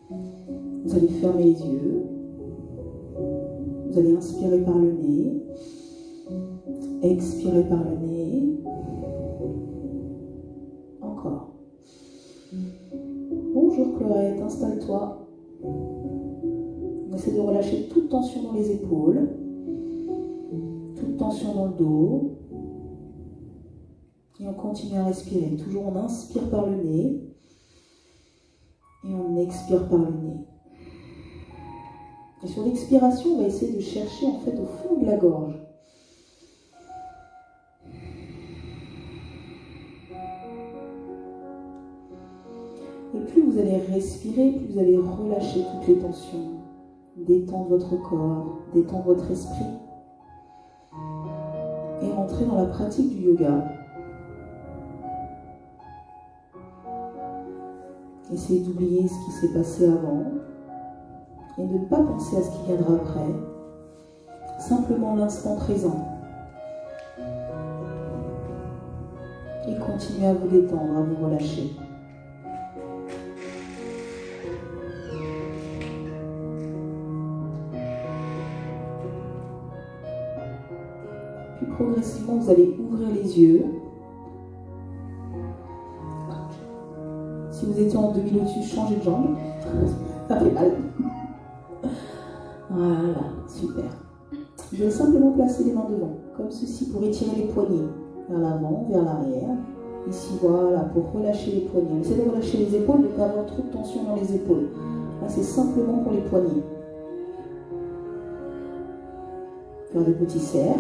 Vous allez fermer les yeux. Vous allez inspirer par le nez. Expirer par le nez. Encore. Bonjour Chlorette, installe-toi. On essaie de relâcher toute tension dans les épaules, toute tension dans le dos. Et on continue à respirer. Toujours on inspire par le nez et on expire par le nez. Et sur l'expiration, on va essayer de chercher en fait au fond de la gorge. Et plus vous allez respirer, plus vous allez relâcher toutes les tensions. Détendre votre corps, détendre votre esprit. Et rentrer dans la pratique du yoga. Essayez d'oublier ce qui s'est passé avant. Et de ne pas penser à ce qui viendra après. Simplement l'instant présent. Et continuez à vous détendre, à vous relâcher. Puis progressivement, vous allez ouvrir les yeux. Si vous étiez en demi-lotus, changez de jambe. Ça fait mal. Voilà, super. Vous allez simplement placer les mains devant, comme ceci, pour étirer les poignets vers l'avant, vers l'arrière. Ici, voilà, pour relâcher les poignets. Essayez de relâcher les épaules, de ne pas avoir trop de tension dans les épaules. Là, c'est simplement pour les poignets. Faire des petits cercles,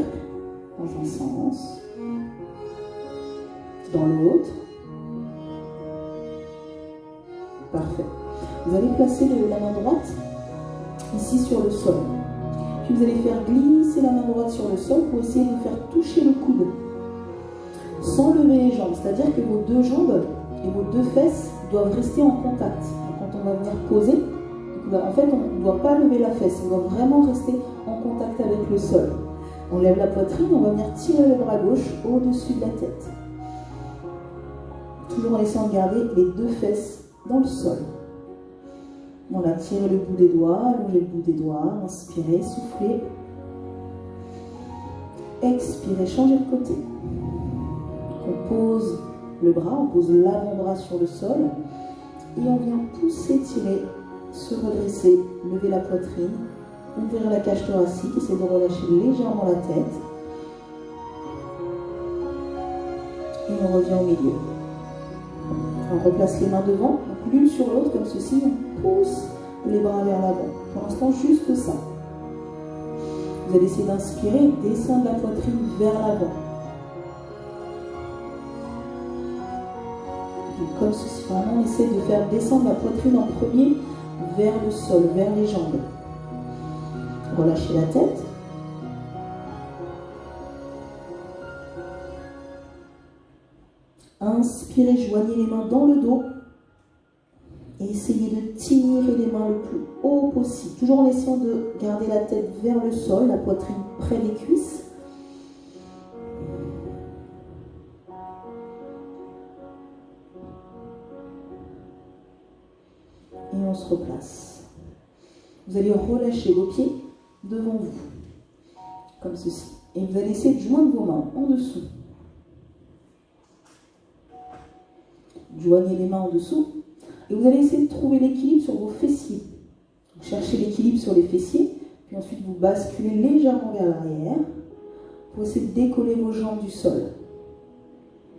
dans un sens, dans l'autre. Parfait. Vous allez placer la main droite ici sur le sol. Puis vous allez faire glisser la main droite sur le sol pour essayer de faire toucher le coude. Sans lever les jambes. C'est-à-dire que vos deux jambes et vos deux fesses doivent rester en contact. Donc quand on va venir poser, en fait on ne doit pas lever la fesse. On doit vraiment rester en contact avec le sol. On lève la poitrine, on va venir tirer le bras gauche au-dessus de la tête. Toujours en laissant garder les deux fesses dans le sol. On va tirer le bout des doigts, allonger le bout des doigts, inspirez, soufflez. Expirez, changez de côté. On pose le bras, on pose l'avant-bras sur le sol et on vient pousser, tirer, se redresser, lever la poitrine, ouvrir la cage thoracique, essayer de relâcher légèrement la tête. Et on revient au milieu. On replace les mains devant, l'une sur l'autre comme ceci, on pousse les bras vers l'avant. Pour l'instant, juste ça. Vous allez essayer d'inspirer, descendre la poitrine vers l'avant. Comme ceci, vraiment, on essaie de faire descendre la poitrine en premier vers le sol, vers les jambes. Relâchez la tête. Inspirez, joignez les mains dans le dos. Et essayez de tirer les mains le plus haut possible. Toujours en essayant de garder la tête vers le sol, la poitrine près des cuisses. Et on se replace. Vous allez relâcher vos pieds devant vous. Comme ceci. Et vous allez essayer de joindre vos mains en dessous. Joignez les mains en dessous. Et vous allez essayer de trouver l'équilibre sur vos fessiers. Cherchez l'équilibre sur les fessiers. Puis ensuite, vous basculez légèrement vers l'arrière. Pour essayer de décoller vos jambes du sol.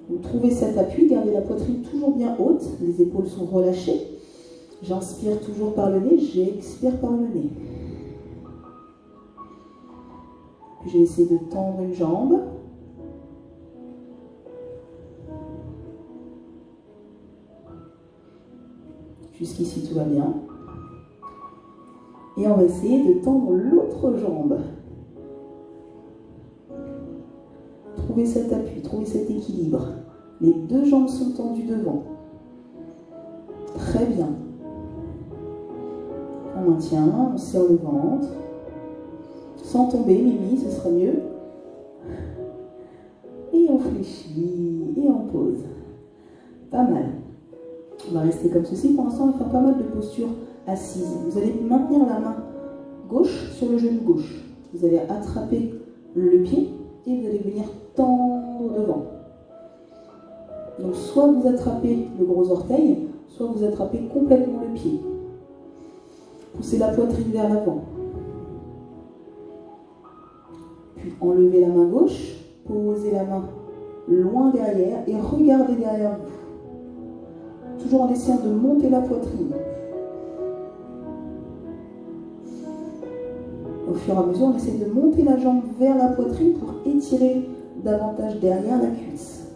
Vous trouvez cet appui. Gardez la poitrine toujours bien haute. Les épaules sont relâchées. J'inspire toujours par le nez. J'expire par le nez. Puis je vais essayer de tendre une jambe. Jusqu'ici, tout va bien. Et on va essayer de tendre l'autre jambe. Trouvez cet appui, trouvez cet équilibre. Les deux jambes sont tendues devant. Très bien. On maintient, on serre le ventre. Sans tomber, Mimi, ce sera mieux. Et on fléchit, et on pose. Pas mal. On va rester comme ceci. Pour l'instant, on va faire pas mal de postures assises. Vous allez maintenir la main gauche sur le genou gauche. Vous allez attraper le pied et vous allez venir tendre devant. Donc soit vous attrapez le gros orteil, soit vous attrapez complètement le pied. Poussez la poitrine vers l'avant. Puis enlevez la main gauche, posez la main loin derrière et regardez derrière vous. Toujours en essayant de monter la poitrine. Au fur et à mesure, on essaie de monter la jambe vers la poitrine pour étirer davantage derrière la cuisse.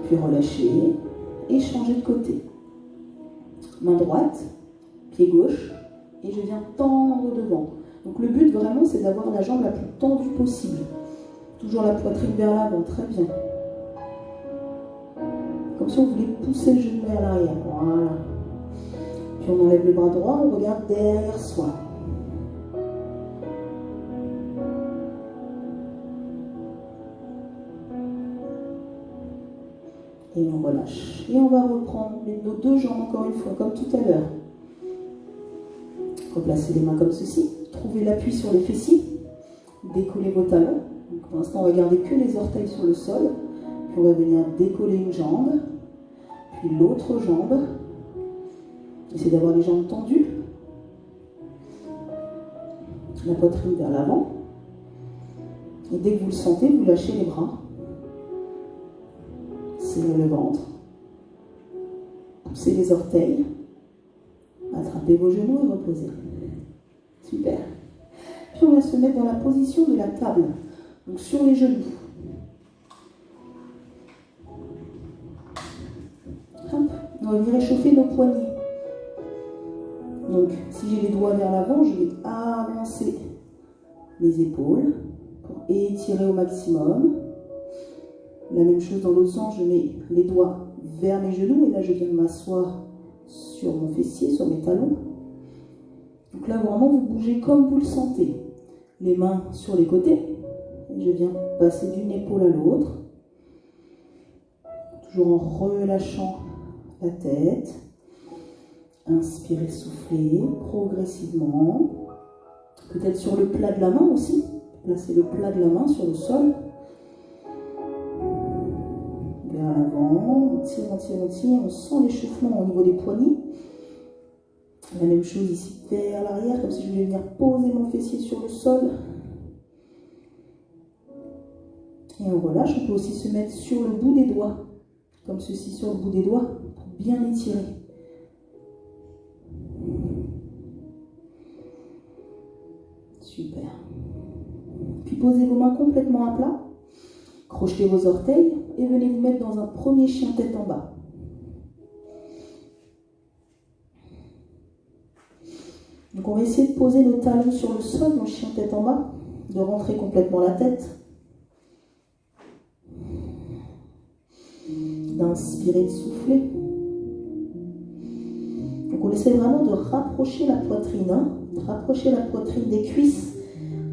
Puis relâchez et changez de côté. Main droite, pied gauche, et je viens tendre devant. Donc le but vraiment, c'est d'avoir la jambe la plus tendue possible. Toujours la poitrine vers l'avant, très bien. Comme si on voulait pousser le genou vers l'arrière. Voilà. Puis on enlève le bras droit, on regarde derrière soi. Et on relâche. Et on va reprendre nos deux jambes encore une fois, comme tout à l'heure. Replacez les mains comme ceci. Trouvez l'appui sur les fessiers. Décollez vos talons. Donc pour l'instant, on va garder que les orteils sur le sol. Puis on va venir décoller une jambe. Puis l'autre jambe. Essayez d'avoir les jambes tendues. La poitrine vers l'avant. Et dès que vous le sentez, vous lâchez les bras. Serrez le ventre. Poussez les orteils. Attrapez vos genoux et reposez. Super. Puis on va se mettre dans la position de la table. Donc sur les genoux. Hop. On va venir réchauffer nos poignets. Donc si j'ai les doigts vers l'avant, je vais avancer mes épaules pour étirer au maximum. La même chose dans l'autre sens, je mets les doigts vers mes genoux et là je viens m'asseoir sur mon fessier, sur mes talons. Donc là vraiment vous bougez comme vous le sentez. Les mains sur les côtés. Et je viens passer d'une épaule à l'autre. Toujours en relâchant la tête. Inspirez, soufflez progressivement. Peut-être sur le plat de la main aussi. Placez le plat de la main sur le sol. Vers l'avant, on tire, on tire, on tire. On sent l'échauffement au niveau des poignets. La même chose ici vers l'arrière, comme si je voulais venir poser mon fessier sur le sol. Et on relâche. On peut aussi se mettre sur le bout des doigts, comme ceci sur le bout des doigts, pour bien étirer. Super. Puis posez vos mains complètement à plat. Crochetez vos orteils et venez vous mettre dans un premier chien tête en bas. Donc on va essayer de poser nos talons sur le sol, mon chien tête en bas, de rentrer complètement la tête. D'inspirer, de souffler. Donc on essaie vraiment de rapprocher la poitrine, de rapprocher la poitrine des cuisses.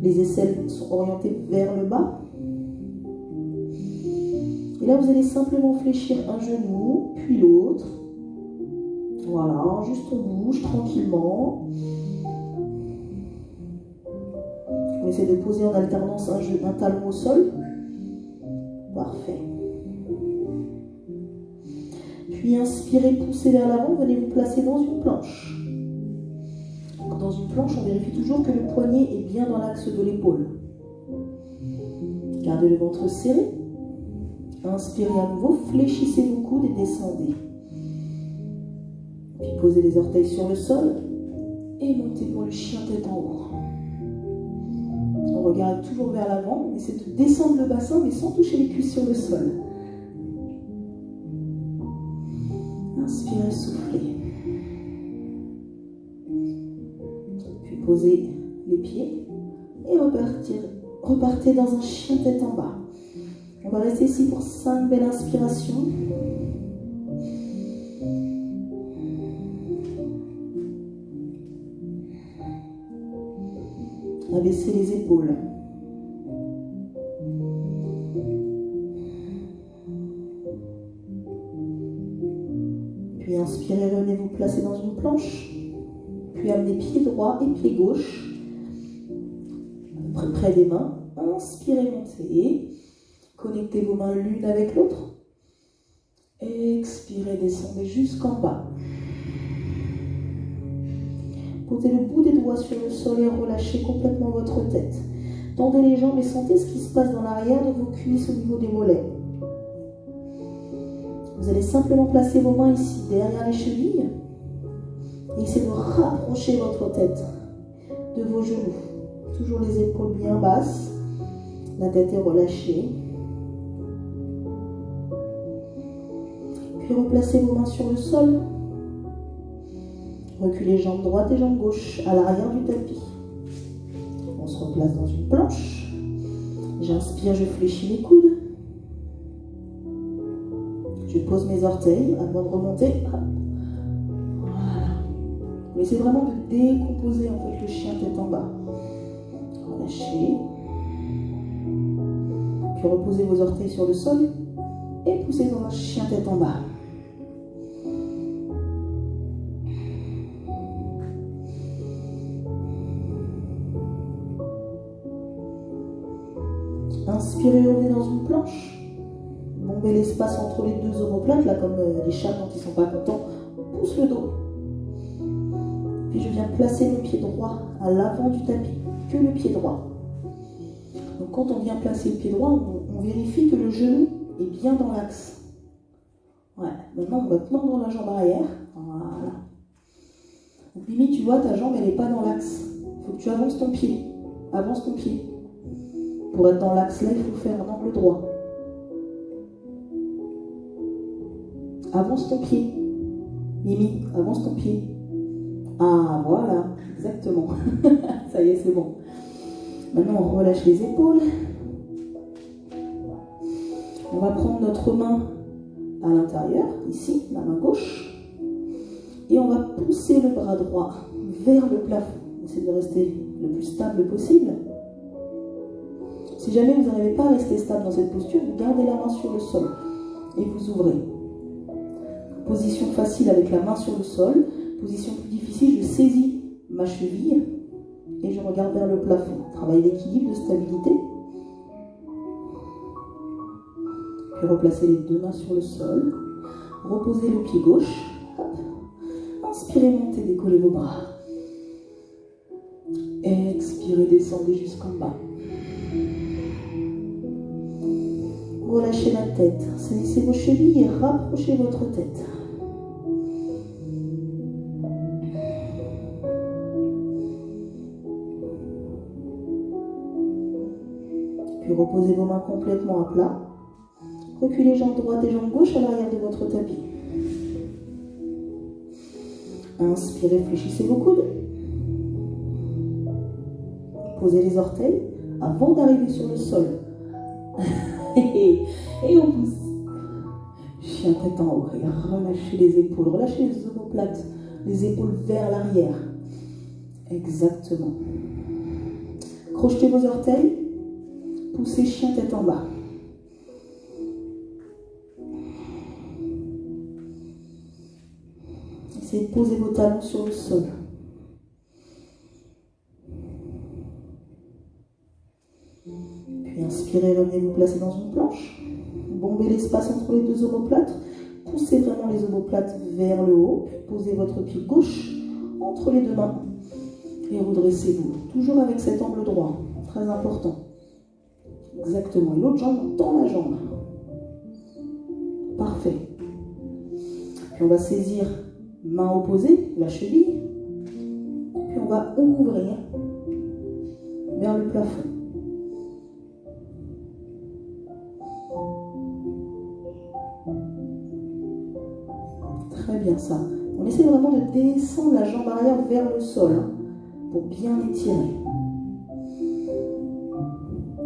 Les aisselles sont orientées vers le bas. Et là, vous allez simplement fléchir un genou, puis l'autre. Voilà, juste on bouge tranquillement. On essaie de poser en alternance un talon au sol. Parfait. Puis inspirez, poussez vers l'avant, venez vous placer dans une planche. Dans une planche, on vérifie toujours que le poignet est bien dans l'axe de l'épaule. Gardez le ventre serré. Inspirez à nouveau, fléchissez vos coudes et descendez. Puis posez les orteils sur le sol et montez pour le chien tête en haut. On regarde toujours vers l'avant, on essaie de descendre le bassin mais sans toucher les cuisses sur le sol. Inspirez, soufflez. Puis posez les pieds et repartez dans un chien tête en bas. On va rester ici pour 5 belles inspirations. Abaissez les épaules. Puis inspirez, revenez vous placer dans une planche. Puis amenez pied droit et pied gauche près des mains. Inspirez, montez. Connectez vos mains l'une avec l'autre. Expirez, descendez jusqu'en bas. Posez le bout des doigts sur le sol et relâchez complètement votre tête. Tendez les jambes et sentez ce qui se passe dans l'arrière de vos cuisses au niveau des mollets. Vous allez simplement placer vos mains ici, derrière les chevilles. Et essayez de rapprocher votre tête de vos genoux. Toujours les épaules bien basses. La tête est relâchée. Puis replacez vos mains sur le sol. Reculez jambes droite et jambes gauche à l'arrière du tapis. On se replace dans une planche. J'inspire, je fléchis mes coudes. Je pose mes orteils avant de remonter. Voilà. Vous essayez vraiment de décomposer en fait le chien tête en bas. Relâchez. Puis reposez vos orteils sur le sol et poussez dans un chien tête en bas. Inspirez, revenez dans une planche. Bombez l'espace entre les deux omoplates, là comme les chats quand ils ne sont pas contents. On pousse le dos. Puis je viens placer le pied droit à l'avant du tapis, que le pied droit. Donc quand on vient placer le pied droit, on vérifie que le genou est bien dans l'axe. Ouais. Maintenant on va tendre la jambe arrière. Voilà. Donc limite tu vois ta jambe elle n'est pas dans l'axe. Il faut que tu avances ton pied. Avance ton pied. Pour être dans l'axe là, il faut faire un angle droit. Avance ton pied. Mimi, avance ton pied. Ah, voilà, exactement. Ça y est, c'est bon. Maintenant, on relâche les épaules. On va prendre notre main à l'intérieur, ici, la main gauche. Et on va pousser le bras droit vers le plafond. Essayez de rester le plus stable possible. Si jamais vous n'arrivez pas à rester stable dans cette posture, vous gardez la main sur le sol et vous ouvrez. Position facile avec la main sur le sol. Position plus difficile, je saisis ma cheville et je regarde vers le plafond. Travail d'équilibre, de stabilité. Puis replacez les deux mains sur le sol. Reposez le pied gauche. Hop. Inspirez, montez, décollez vos bras. Expirez, descendez jusqu'en bas. Relâchez la tête, saisissez vos chevilles et rapprochez votre tête. Puis reposez vos mains complètement à plat. Reculez jambes droite et jambes gauche à l'arrière de votre tapis. Inspirez, fléchissez vos coudes. Posez les orteils avant d'arriver sur le sol. Et on pousse. Chien tête en haut. Et relâchez les épaules. Relâchez les omoplates. Les épaules vers l'arrière. Exactement. Crochetez vos orteils. Poussez chien tête en bas. Essayez de poser vos talons sur le sol. Puis inspirez, revenez vous placer dans une planche. Bombez l'espace entre les deux omoplates. Poussez vraiment les omoplates vers le haut. Puis posez votre pied gauche entre les deux mains. Et redressez-vous. Toujours avec cet angle droit. Très important. Exactement. Et l'autre jambe dans la jambe. Parfait. Puis on va saisir main opposée, la cheville. Puis on va ouvrir vers le plafond. Très bien ça. On essaie vraiment de descendre la jambe arrière vers le sol pour bien étirer.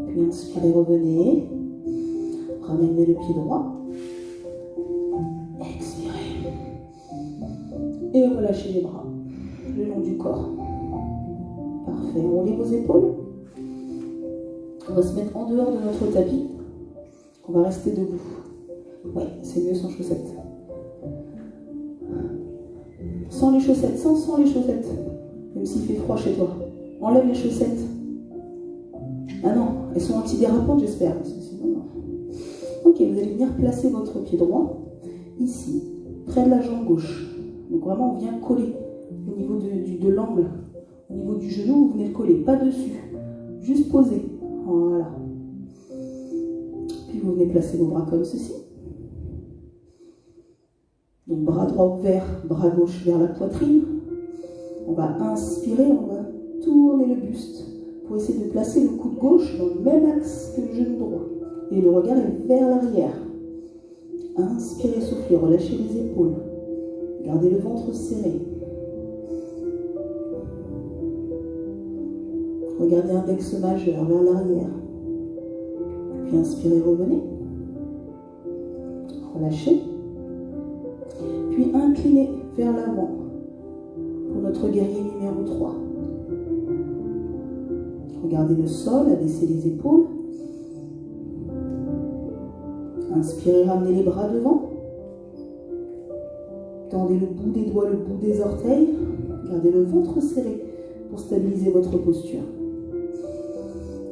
Puis inspirez, revenez. Ramenez le pied droit. Expirez. Et relâchez les bras le long du corps. Parfait. On relève vos épaules. On va se mettre en dehors de notre tapis. On va rester debout. Ouais, c'est mieux sans chaussettes. Sans les chaussettes, sans les chaussettes. Même s'il fait froid chez toi. Enlève les chaussettes. Ah non, elles sont antidérapantes, j'espère. Parce que sinon, non. Ok, vous allez venir placer votre pied droit ici, près de la jambe gauche. Donc vraiment, on vient coller au niveau de l'angle. Au niveau du genou, vous venez le coller, pas dessus. Juste poser. Voilà. Puis vous venez placer vos bras comme ceci. Donc bras droit ouvert, bras gauche vers la poitrine. On va inspirer, on va tourner le buste pour essayer de placer le coude gauche dans le même axe que le genou droit. Et le regard est vers l'arrière. Inspirez, soufflez, relâchez les épaules. Gardez le ventre serré. Regardez index majeur vers l'arrière. Puis inspirez, revenez. Relâchez. Puis inclinez vers l'avant pour notre guerrier numéro 3. Regardez le sol, abaissez les épaules. Inspirez, ramenez les bras devant. Tendez le bout des doigts, le bout des orteils. Gardez le ventre serré pour stabiliser votre posture.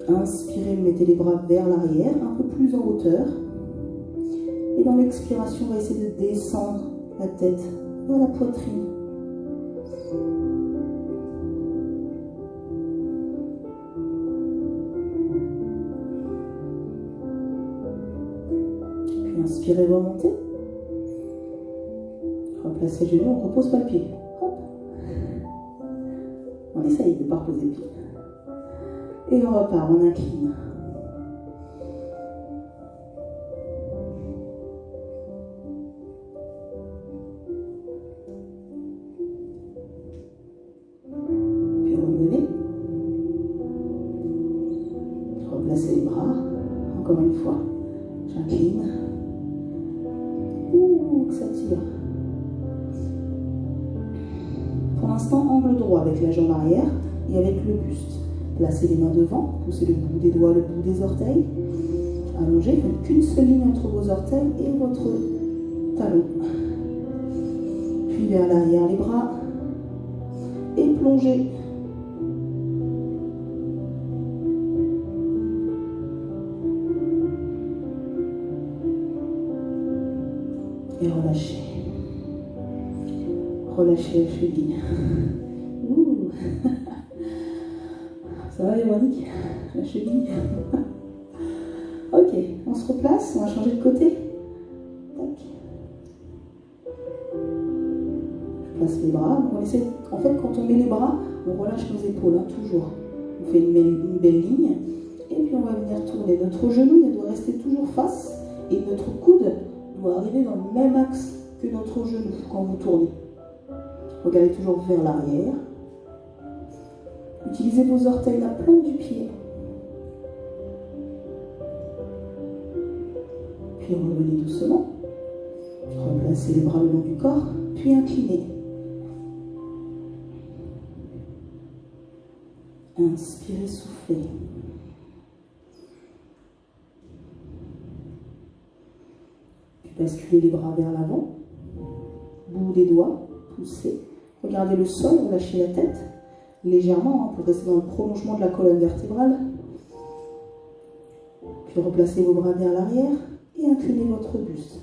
Inspirez, mettez les bras vers l'arrière, un peu plus en hauteur. Et dans l'expiration, on va essayer de descendre la tête vers la poitrine. Puis inspirez, remontez. Replacez le genou, on ne repose pas le pied. Hop. On essaye de ne pas reposer le pied. Et on repart, on incline. Puis revenez. Replacez les bras. Encore une fois. J'incline. Ouh, que ça tire. Pour l'instant, angle droit avec la jambe arrière et avec le buste. Placez les mains devant, poussez le bout des doigts, le bout des orteils. Allongez, faites qu'une seule ligne entre vos orteils et votre talon. Puis vers l'arrière les bras. Et plongez. Et relâchez. Relâchez la cheville. Ouh. Ça va, Véronique? La cheville. Ok, on se replace, on va changer de côté. Tac. Je place les bras. On essaie, en fait, quand on met les bras, on relâche nos épaules, hein, toujours. On fait une belle ligne. Et puis on va venir tourner. Notre genou il doit rester toujours face. Et notre coude doit arriver dans le même axe que notre genou quand vous tournez. Regardez toujours vers l'arrière. Utilisez vos orteils, la plante du pied. Puis revenez doucement. Replacez les bras le long du corps, puis inclinez. Inspirez, soufflez. Puis basculez les bras vers l'avant. Bout des doigts, poussez. Regardez le sol, relâchez la tête. Légèrement, hein, pour rester dans le prolongement de la colonne vertébrale. Puis replacez vos bras vers l'arrière et inclinez votre buste.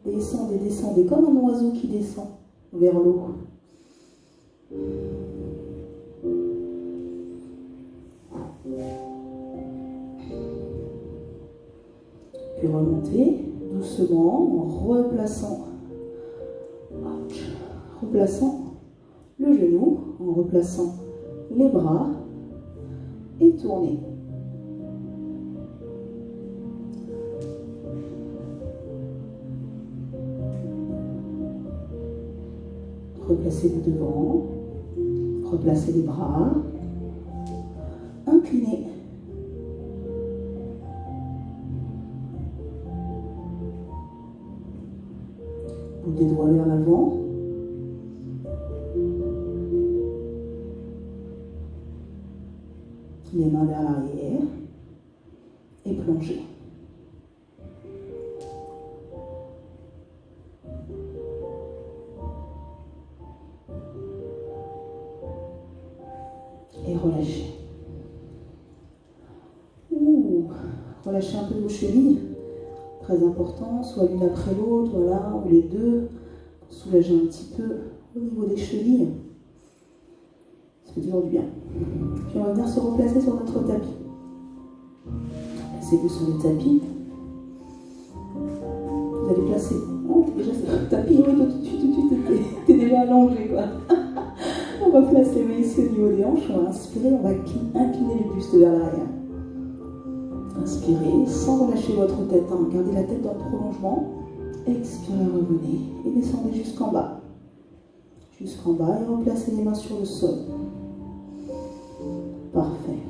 Descendez, descendez, comme un oiseau qui descend vers l'eau. Puis remontez doucement en replaçant le genou, en replaçant les bras et tournez. Replacez-vous devant, replacez les bras, inclinez. Bout des doigts vers l'avant. Les mains vers l'arrière et plongez. Relâchez un peu vos chevilles. Très important, soit l'une après l'autre, voilà, ou les deux. Soulagez un petit peu au niveau des chevilles. Ça fait toujours du bien. Puis on va venir se replacer sur notre tapis. Placez-vous sur le tapis. Vous allez placer. Oh, déjà c'est le tapis, oui, tout de suite, t'es déjà allongé, quoi. On va placer les mains ici au niveau des hanches. On va inspirer, on va incliner le buste vers l'arrière. Inspirez sans relâcher votre tête. Hein. Gardez la tête dans le prolongement. Expirez, revenez et descendez jusqu'en bas. Jusqu'en bas et replacez les mains sur le sol. Parfait.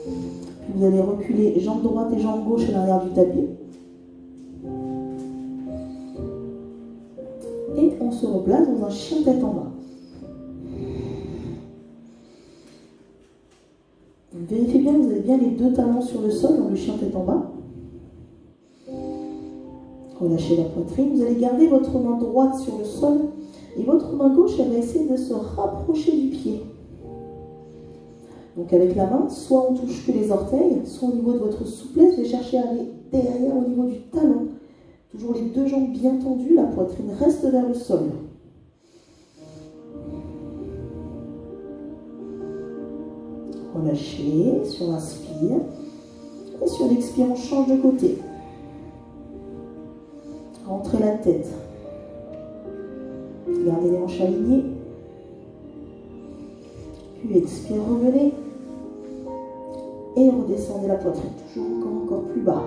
Puis vous allez reculer jambe droite et jambe gauche à l'arrière du tapis. Et on se replace dans un chien tête en bas. Vérifiez bien que vous avez bien les deux talons sur le sol dans le chien tête en bas. Relâchez la poitrine. Vous allez garder votre main droite sur le sol et votre main gauche, elle va essayer de se rapprocher du pied. Donc avec la main, soit on touche que les orteils, soit au niveau de votre souplesse, vous allez chercher à aller derrière au niveau du talon. Toujours les deux jambes bien tendues, la poitrine reste vers le sol. Relâchez sur l'inspire. Et sur l'expire, on change de côté. Rentrez la tête. Gardez les hanches alignées. Puis expire, revenez. Et redescendez la poitrine. Toujours encore plus bas.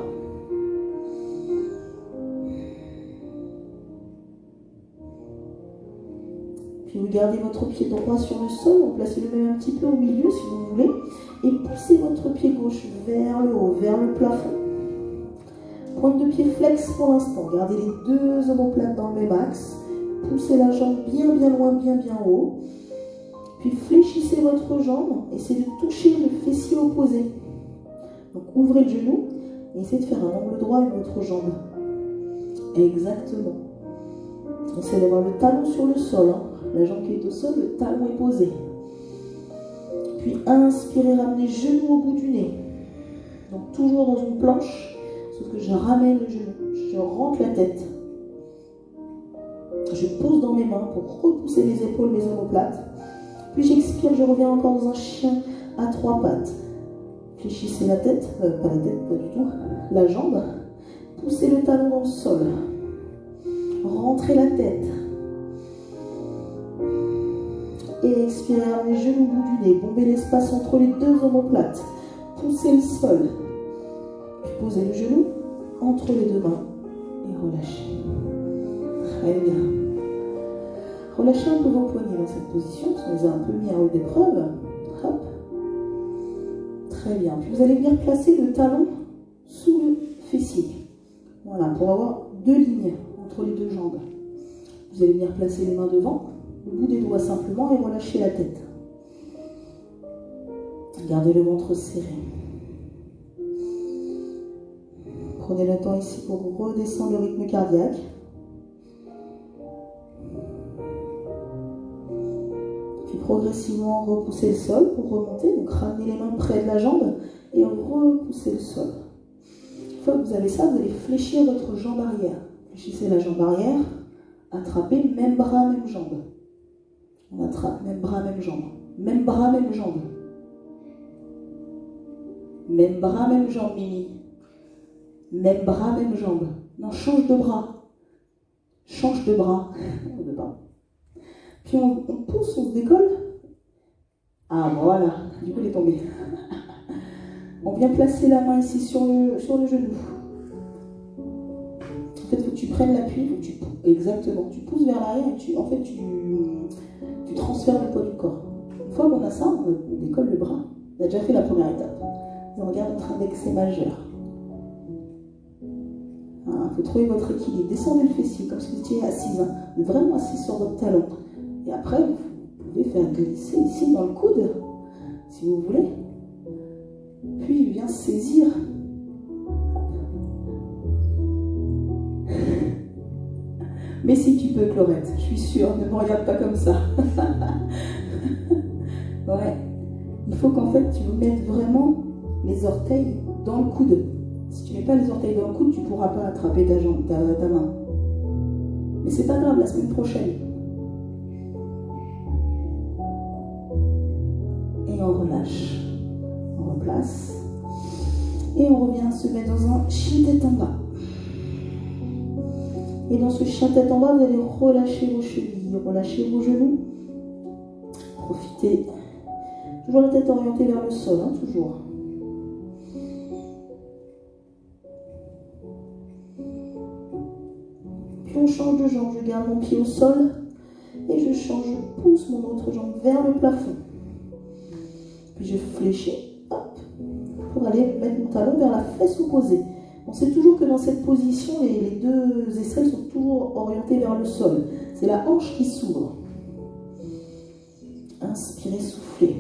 Puis vous gardez votre pied droit sur le sol, vous placez le même un petit peu au milieu si vous voulez, et poussez votre pied gauche vers le haut, vers le plafond. Pointe de pied flex pour l'instant, gardez les deux omoplates dans le même axe, poussez la jambe bien loin, bien haut, puis fléchissez votre jambe, essayez de toucher le fessier opposé. Donc ouvrez le genou et essayez de faire un angle droit avec votre jambe. Exactement. Essayez d'avoir le talon sur le sol, hein. La jambe qui est au sol, le talon est posé. Puis inspirez, ramenez genou au bout du nez. Donc toujours dans une planche, sauf que je ramène le genou, je rentre la tête. Je pousse dans mes mains pour repousser les épaules, mes omoplates. Puis j'expire, je reviens encore dans un chien à trois pattes. Fléchissez la tête, pas la tête, pas du tout, la jambe. Poussez le talon dans le sol. Rentrez la tête. Et expirez, les genoux au bout du nez. Bombez l'espace entre les deux omoplates. Poussez le sol. Puis posez le genou entre les deux mains. Et relâchez. Très bien. Relâchez un peu vos poignets dans cette position, parce qu'on les a un peu mis à rude épreuve. Hop. Très bien. Puis vous allez venir placer le talon sous le fessier. Voilà, pour avoir deux lignes entre les deux jambes. Vous allez venir placer les mains devant, le bout des doigts simplement, et relâcher la tête. Gardez le ventre serré. Prenez le temps ici pour redescendre le rythme cardiaque. Puis progressivement repoussez le sol pour remonter. Donc ramenez les mains près de la jambe et repoussez le sol. Une fois que vous avez ça, vous allez fléchir votre jambe arrière. Fléchissez la jambe arrière, attrapez, même bras, même jambe. On attrape, même bras, même jambe. Même bras, même jambe. Même bras, même jambe, Mimi. Même bras, même jambe. Non, change de bras. Change de bras. On ne veut pas. Puis on pousse, on se décolle. Ah, voilà. Du coup, il est tombé. On vient placer la main ici sur le genou. En fait, il faut que tu prennes l'appui. Exactement. Tu pousses vers l'arrière et tu transfères le poids du corps. Une fois qu'on a ça, on décolle le bras. On a déjà fait la première étape. Et on regarde notre index majeur. Il faut trouver votre équilibre. Descendez le fessier comme si vous étiez assise. Hein. Vraiment assis sur votre talon. Et après, vous pouvez faire glisser ici dans le coude, si vous voulez. Puis il vient saisir. Mais si tu peux, Clorette, je suis sûre, ne me regarde pas comme ça. Ouais. Il faut qu'en fait, tu vous mettes vraiment les orteils dans le coude. Si tu ne mets pas les orteils dans le coude, tu ne pourras pas attraper ta jambe, ta main. Mais c'est pas grave, la semaine prochaine. Et on relâche. On replace. Et on revient se mettre dans un chien tête en bas. Et dans ce chien tête en bas, vous allez relâcher vos chevilles, relâcher vos genoux. Profitez. Toujours la tête orientée vers le sol, hein, toujours. Puis on change de jambe. Je garde mon pied au sol et je change, je pousse mon autre jambe vers le plafond. Puis je fléchis, hop, pour aller mettre mon talon vers la fesse opposée. On sait toujours que dans cette position, les deux aisselles sont toujours orientées vers le sol. C'est la hanche qui s'ouvre. Inspirez, soufflez.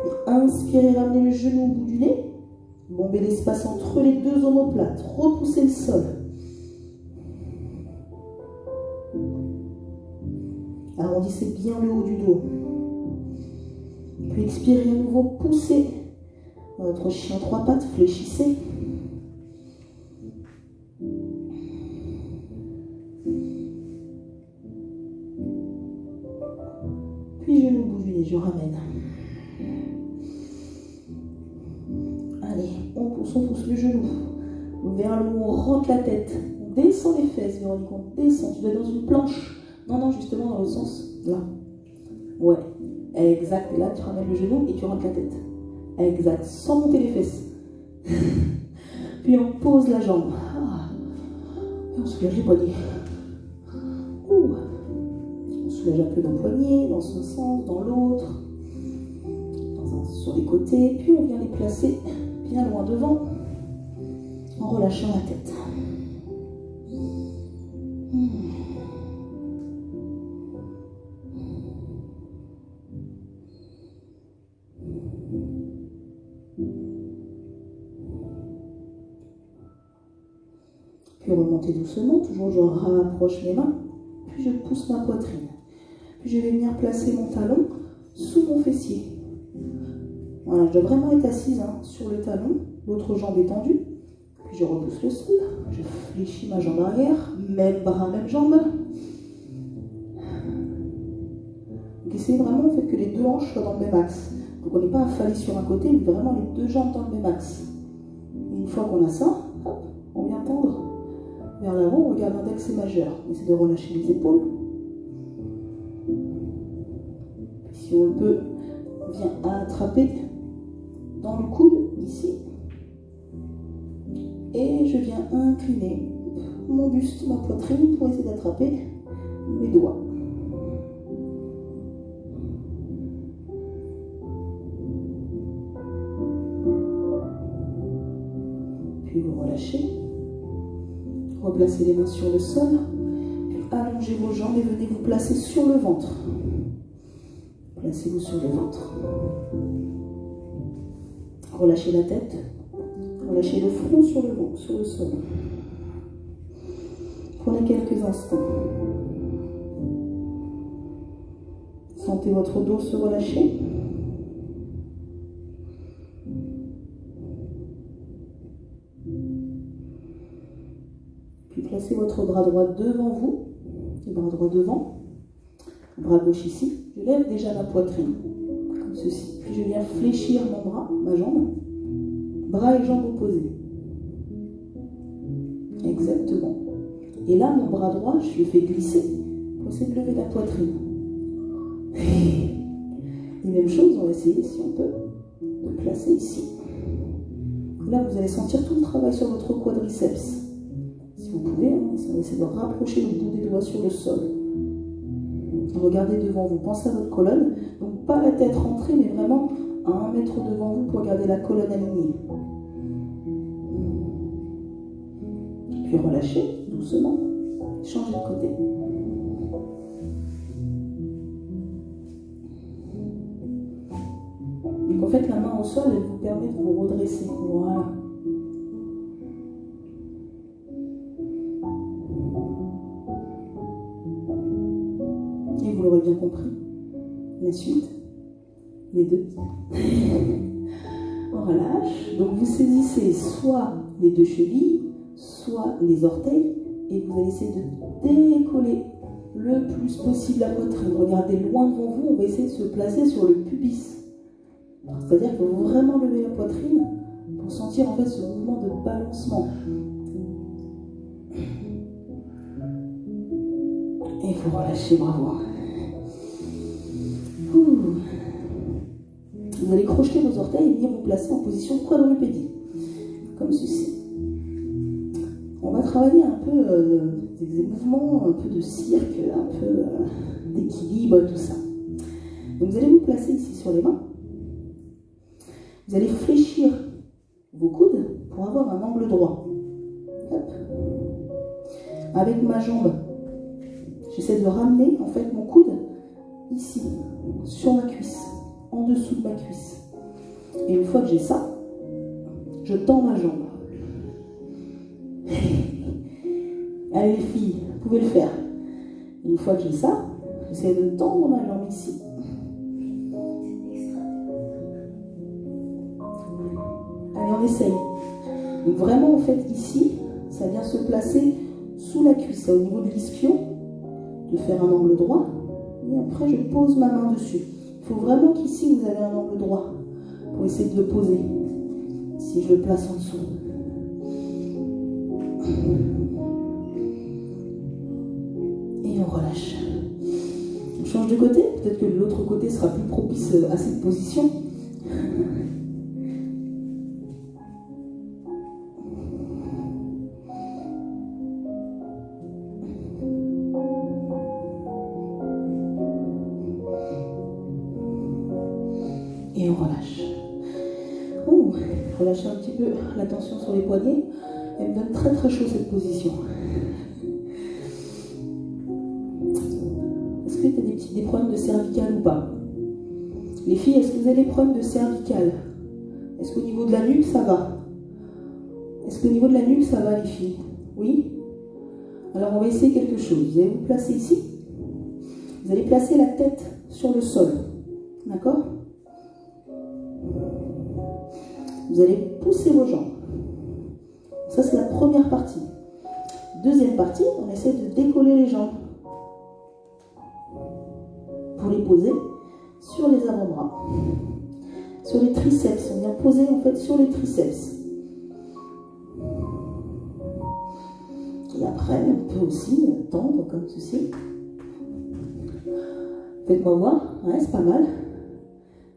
Puis inspirez, ramenez le genou au bout du nez. Bombez l'espace entre les deux omoplates. Repoussez le sol. Arrondissez bien le haut du dos. Puis expirez à nouveau, poussez votre chien trois pattes, fléchissez. Puis genou au bout du nez, je ramène. Allez, on pousse le genou vers le haut, on rentre la tête, on descend les fesses, Véronique, on descend, tu dois être dans une planche. Non, justement dans le sens, là. Ouais, exact, et là tu ramènes le genou et tu rentres la tête. Exact, sans monter les fesses. Puis on pose la jambe. Et on soulage les poignets. On soulage un peu dans le poignet, dans ce sens, dans l'autre, sur les côtés, puis on vient les placer bien loin devant, en relâchant la tête. Puis remontez doucement, toujours je rapproche mes mains, puis je pousse ma poitrine. Puis je vais venir placer mon talon sous mon fessier. Voilà, je dois vraiment être assise sur le talon, l'autre jambe est tendue. Puis je repousse le sol, je fléchis ma jambe arrière, même bras, même jambe. Donc essayez vraiment en fait, que les deux hanches soient dans le même axe. Donc on n'est pas affalé sur un côté, mais vraiment les deux jambes dans le même axe. Et une fois qu'on a ça, hop, on vient tendre vers l'avant, on regarde l'index et majeur. On essaie de relâcher les épaules. Puis si on le peut, on vient attraper dans le coude, ici. Et je viens incliner mon buste, ma poitrine, pour essayer d'attraper mes doigts. Puis vous relâchez. Replacez les mains sur le sol. Puis allongez vos jambes et venez vous placer sur le ventre. Placez-vous sur le ventre. Relâchez la tête. Relâchez le front sur le ventre, sur le sol. Prenez quelques instants. Sentez votre dos se relâcher. Puis placez votre bras droit devant vous. Le bras droit devant. Le bras gauche ici. Je lève déjà ma poitrine. Comme ceci. Puis je viens fléchir mon bras, ma jambe. Bras et jambes opposés. Exactement. Et là, mon bras droit, je le fais glisser pour essayer de lever la poitrine. Et même chose, on va essayer, si on peut, de placer ici. Là, vous allez sentir tout le travail sur votre quadriceps. Si vous pouvez, on essaie de rapprocher le bout des doigts sur le sol. Regardez devant vous, pensez à votre colonne. Donc pas la tête rentrée, mais vraiment à 1 mètre devant vous pour garder la colonne alignée. Puis relâchez doucement, changez de côté. Donc en fait, la main au sol, elle vous permet de vous redresser. Voilà. Et vous l'aurez bien compris, La suite. Les deux. On relâche. Donc vous saisissez soit les deux chevilles, soit les orteils, et vous allez essayer de décoller le plus possible la poitrine. Regardez loin devant vous, on va essayer de se placer sur le pubis. C'est-à-dire qu'il faut vraiment lever la poitrine pour sentir en fait ce mouvement de balancement. Et vous relâchez, bravo. Vous allez crocheter vos orteils et venir vous placer en position quadrupédie, comme ceci. On va travailler un peu des mouvements, un peu de cirque, un peu d'équilibre, tout ça. Donc vous allez vous placer ici sur les mains. Vous allez fléchir vos coudes pour avoir un angle droit. Hop. Avec ma jambe, j'essaie de ramener en fait mon coude ici, sur ma cuisse, en dessous de ma cuisse. Et une fois que j'ai ça, je tends ma jambe. Allez les filles, vous pouvez le faire. Une fois que j'ai ça, j'essaie de tendre ma jambe ici. Allez, on essaye. Donc vraiment, en fait, ici, ça vient se placer sous la cuisse, au niveau de l'ischio, de faire un angle droit. Et après, je pose ma main dessus. Il faut vraiment qu'ici, vous avez un angle droit pour essayer de le poser. Si je le place en dessous. Et on relâche. On change de côté. Peut-être que l'autre côté sera plus propice à cette position. Et on relâche. Relâchez un petit peu la tension sur les poignets. Elle me donne très très chaud cette position. Est-ce que tu as des problèmes de cervicales ou pas? Les filles, est-ce que vous avez des problèmes de cervicales? Est-ce qu'au niveau de la nuque, ça va? Est-ce qu'au niveau de la nuque, ça va les filles? Oui? Alors on va essayer quelque chose. Vous allez vous placer ici. Vous allez placer la tête sur le sol. D'accord? Vous allez pousser vos jambes. Ça, c'est la première partie. Deuxième partie, on essaie de décoller les jambes pour les poser sur les avant-bras, sur les triceps. On vient poser en fait sur les triceps. Et après, on peut aussi tendre comme ceci. Faites-moi voir. Ouais, c'est pas mal.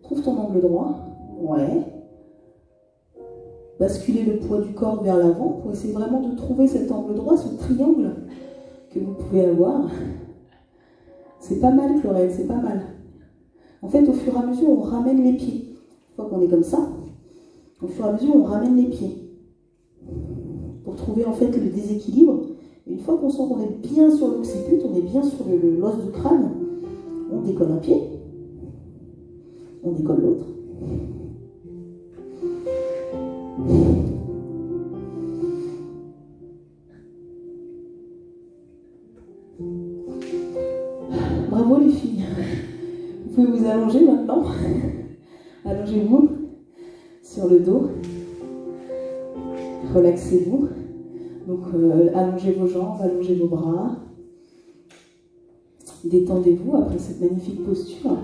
Trouve ton angle droit. Ouais. Basculer le poids du corps vers l'avant pour essayer vraiment de trouver cet angle droit, ce triangle que vous pouvez avoir. C'est pas mal, Chlorelle, c'est pas mal. En fait, au fur et à mesure, on ramène les pieds. Une fois qu'on est comme ça, au fur et à mesure, on ramène les pieds pour trouver en fait le déséquilibre. Et une fois qu'on sent qu'on est bien sur l'occiput, on est bien sur l'os du crâne, on décolle un pied, on décolle l'autre. Bravo les filles. Vous pouvez vous allonger maintenant. Allongez-vous sur le dos. Relaxez-vous. Donc allongez vos jambes, allongez vos bras. Détendez-vous après cette magnifique posture.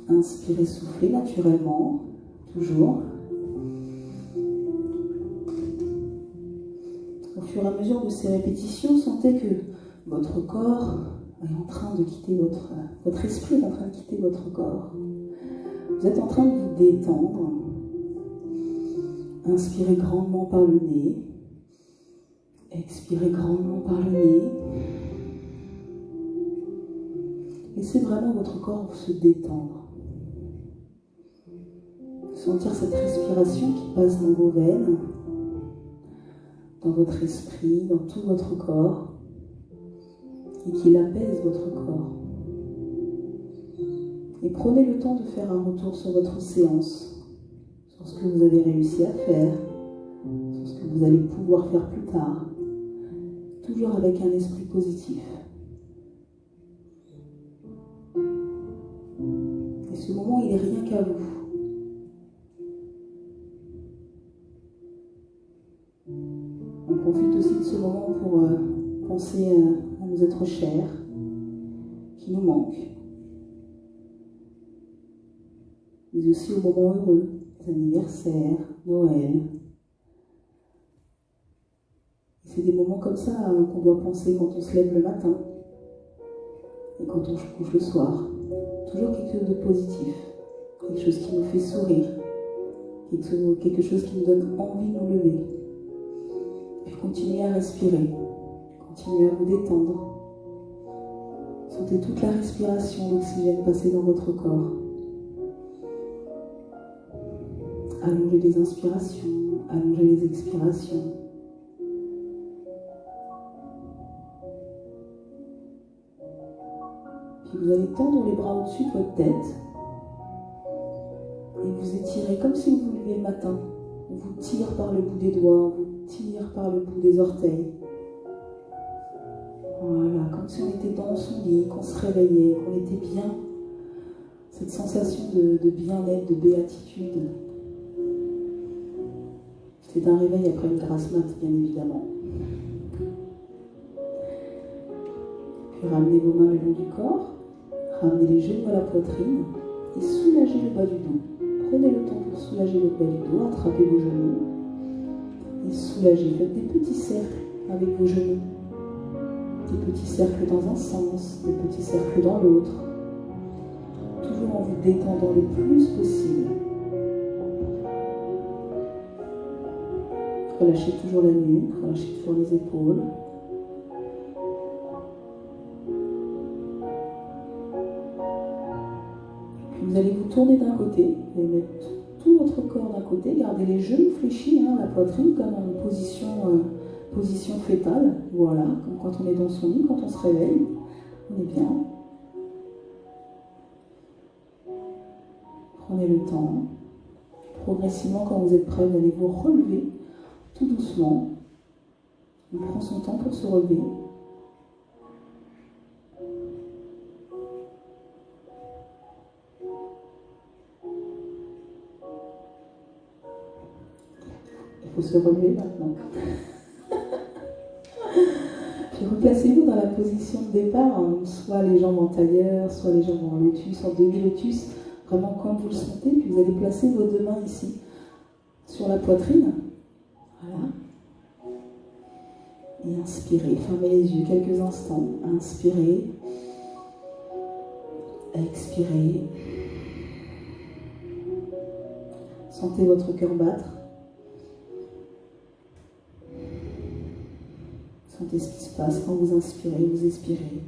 Inspirez, soufflez naturellement, toujours. Au fur et à mesure de ces répétitions, sentez que votre corps est en train de quitter votre esprit est en train de quitter votre corps. Vous êtes en train de vous détendre. Inspirez grandement par le nez. Expirez grandement par le nez. Laissez vraiment votre corps se détendre. Sentir cette respiration qui passe dans vos veines, dans votre esprit, dans tout votre corps, et qui apaise votre corps. Et prenez le temps de faire un retour sur votre séance, sur ce que vous avez réussi à faire, sur ce que vous allez pouvoir faire plus tard, toujours avec un esprit positif. qu'à vous. On profite aussi de ce moment pour penser à nos êtres chers qui nous manquent, mais aussi aux moments heureux, les anniversaires, Noël. C'est des moments comme ça qu'on doit penser quand on se lève le matin et quand on se couche le soir. Toujours quelque chose de positif, quelque chose qui nous fait sourire, quelque chose qui nous donne envie de nous lever. Puis continuez à respirer, continuez à vous détendre. Sentez toute la respiration, l'oxygène passer dans votre corps. Allongez les inspirations, allongez les expirations. Puis vous allez tendre les bras au-dessus de votre tête et vous étirez comme si vous vous leviez le matin. On vous tire par le bout des doigts, on vous tire par le bout des orteils. Voilà, comme si on était dans son lit, qu'on se réveillait, qu'on était bien. Cette sensation de bien-être, de béatitude. C'est un réveil après une grasse mat, bien évidemment. Puis ramenez vos mains le long du corps, ramenez les genoux à la poitrine et soulagez le bas du dos. Prenez le temps pour soulager le bas du dos, attrapez vos genoux et soulagez. Faites des petits cercles avec vos genoux. Des petits cercles dans un sens, des petits cercles dans l'autre. Toujours en vous détendant le plus possible. Relâchez toujours la nuque, relâchez toujours les épaules. Puis vous allez vous tourner d'un côté, vous allez mettre tout votre corps d'un côté, gardez les genoux fléchis, la poitrine comme en position fétale, voilà, comme quand on est dans son lit, quand on se réveille, on est bien. Prenez le temps. Progressivement, quand vous êtes prêt, vous allez vous relever tout doucement. On prend son temps pour se relever. Il faut se relever maintenant. Puis replacez-vous dans la position de départ, soit les jambes en tailleur, soit les jambes en lotus, en demi-lotus, vraiment comme vous le sentez. Puis vous allez placer vos deux mains ici, sur la poitrine. Voilà. Et inspirez, fermez les yeux quelques instants. Inspirez. Expirez. Sentez votre cœur battre. Sentez ce qui se passe quand vous inspirez, vous expirez.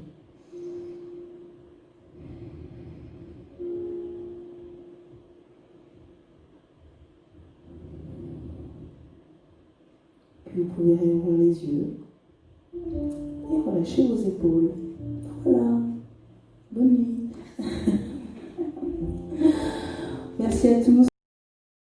Puis vous pouvez réouvrir les yeux et relâcher vos épaules. Voilà. Bonne nuit. Merci à tous.